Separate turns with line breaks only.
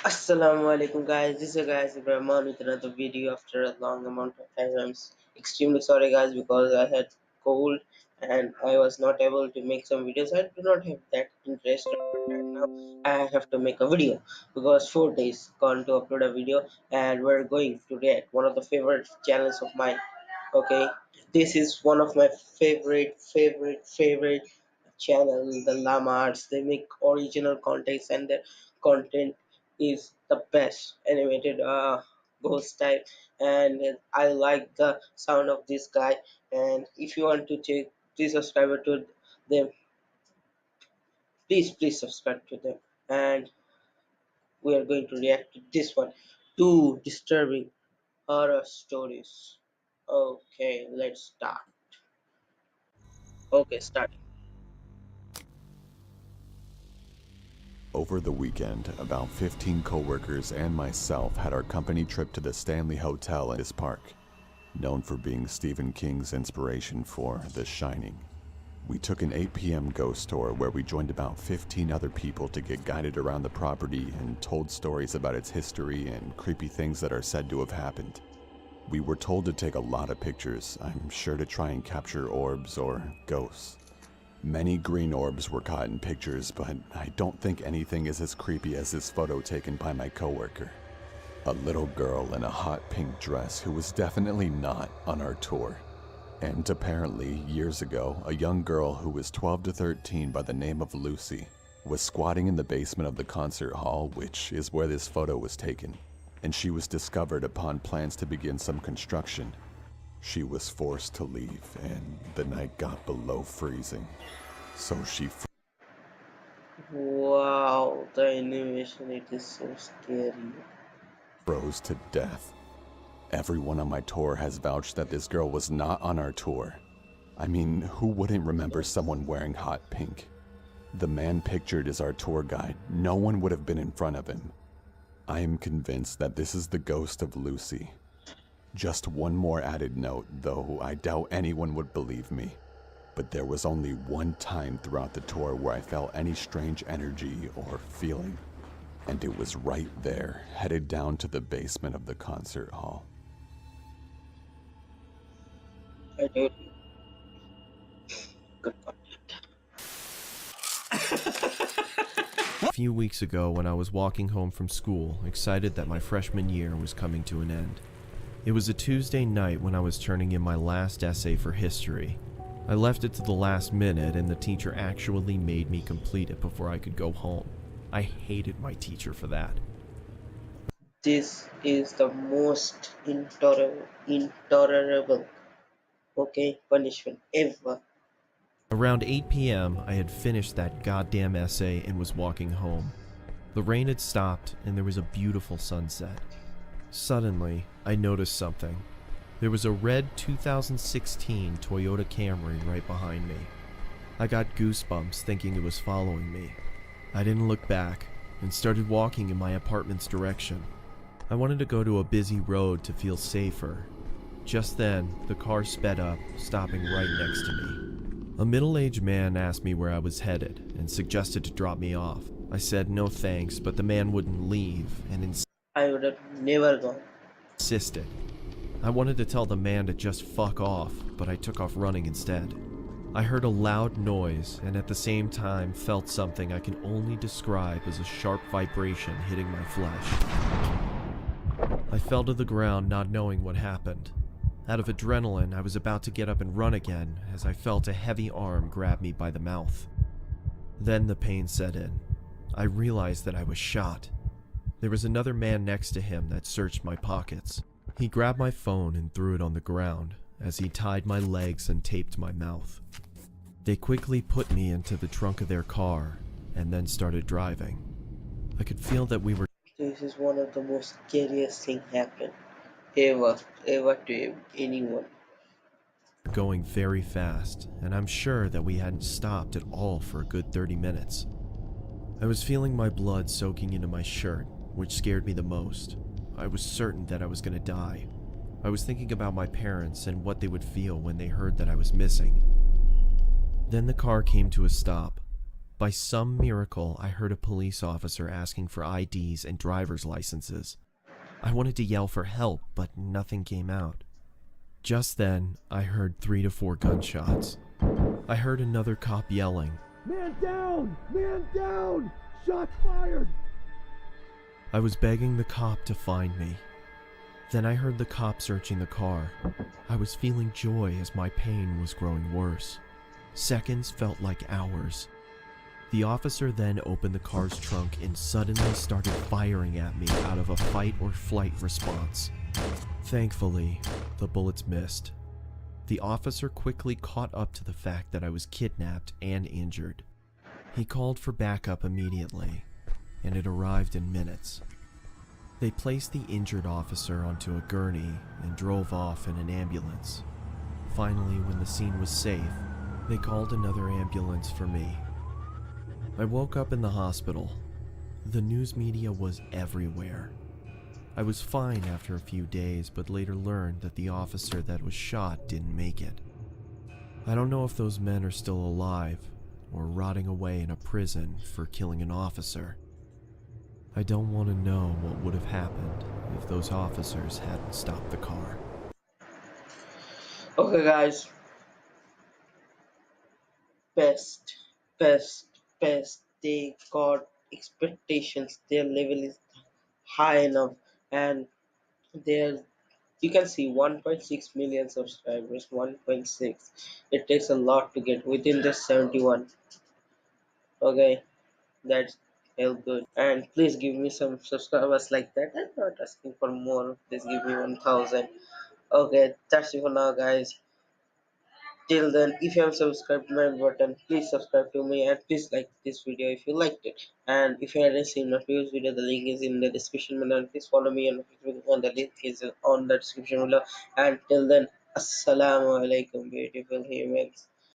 Assalamu alaikum guys, this is guys Ibrahim with another video after a long amount of time. I'm extremely sorry guys because I had cold and I was not able to make some videos. I do not have that interest right now. I have to make a video because 4 days gone to upload a video and we're going to react one of the favorite channels of mine. Okay, this is one of my favorite channel, the Llamas. They make original contents and their content is the best animated ghost type, and I like the sound of this guy. And if you want to check, please subscribe to them. Please subscribe to them. And we are going to react to this one. Two disturbing horror stories. Okay, let's start. Okay, starting.
Over the weekend, about 15 coworkers and myself had our company trip to the Stanley Hotel in this park, known for being Stephen King's inspiration for The Shining. We took an 8 p.m. ghost tour where we joined about 15 other people to get guided around the property and told stories about its history and creepy things that are said to have happened. We were told to take a lot of pictures, I'm sure to try and capture orbs or ghosts. Many green orbs were caught in pictures, but I don't think anything is as creepy as this photo taken by my coworker. A little girl in a hot pink dress who was definitely not on our tour. And apparently, years ago, a young girl who was 12 to 13 by the name of Lucy was squatting in the basement of the concert hall, which is where this photo was taken, and she was discovered upon plans to begin some construction. She was forced to leave, and the night got below freezing. So she
Wow, the animation, it is so scary.
froze to death. Everyone on my tour has vouched that this girl was not on our tour. I mean, who wouldn't remember someone wearing hot pink? The man pictured as our tour guide, no one would have been in front of him. I am convinced that this is the ghost of Lucy. Just one more added note, though I doubt anyone would believe me. But there was only one time throughout the tour where I felt any strange energy or feeling. And it was right there, headed down to the basement of the concert hall.
I do. Good.
A few weeks ago when I was walking home from school, excited that my freshman year was coming to an end. It was a Tuesday night when I was turning in my last essay for history. I left it to the last minute and the teacher actually made me complete it before I could go home. I hated my teacher for that.
This is the most intolerable, okay, punishment ever.
Around 8 p.m., I had finished that goddamn essay and was walking home. The rain had stopped and there was a beautiful sunset. Suddenly, I noticed something. There was a red 2016 Toyota Camry right behind me. I got goosebumps thinking it was following me. I didn't look back and started walking in my apartment's direction. I wanted to go to a busy road to feel safer. Just then, the car sped up, stopping right next to me. A middle-aged man asked me where I was headed and suggested to drop me off. I said no thanks, but the man wouldn't leave and
I would have never gone.
insisted. I wanted to tell the man to just fuck off, but I took off running instead. I heard a loud noise and at the same time felt something I can only describe as a sharp vibration hitting my flesh. I fell to the ground not knowing what happened. Out of adrenaline, I was about to get up and run again as I felt a heavy arm grab me by the mouth. Then the pain set in. I realized that I was shot. There was another man next to him that searched my pockets. He grabbed my phone and threw it on the ground as he tied my legs and taped my mouth. They quickly put me into the trunk of their car and then started driving. I could feel that we were
This is one of the most scariest thing happened ever to anyone.
going very fast, and I'm sure that we hadn't stopped at all for a good 30 minutes. I was feeling my blood soaking into my shirt, which scared me the most. I was certain that I was going to die. I was thinking about my parents and what they would feel when they heard that I was missing. Then the car came to a stop. By some miracle, I heard a police officer asking for IDs and driver's licenses. I wanted to yell for help, but nothing came out. Just then, I heard 3 to 4 gunshots. I heard another cop yelling, "Man down! Man down! Shots fired!" I was begging the cop to find me. Then I heard the cop searching the car. I was feeling joy as my pain was growing worse. Seconds felt like hours. The officer then opened the car's trunk and suddenly started firing at me out of a fight or flight response. Thankfully, the bullets missed. The officer quickly caught up to the fact that I was kidnapped and injured. He called for backup immediately, and it arrived in minutes. They placed the injured officer onto a gurney and drove off in an ambulance. Finally, when the scene was safe, they called another ambulance for me. I woke up in the hospital. The news media was everywhere. I was fine after a few days, but later learned that the officer that was shot didn't make it. I don't know if those men are still alive or rotting away in a prison for killing an officer. I don't want to know what would have happened if those officers hadn't stopped the car.
Okay, guys, best, best, best. They got expectations. Their level is high enough, and their you can see 1.6 million subscribers. 1.6. It takes a lot to get within the 71. Okay, that's hell good. And please give me some subscribers like that. I'm not asking for more. Please give me 1,000. Okay, that's it for now, guys. Till then, if you have subscribed to my button, please subscribe to me and please like this video if you liked it. And if you haven't seen my previous video, the link is in the description below. And please follow me on Facebook, and the link is on the description below. And till then, assalamu alaikum, beautiful humans.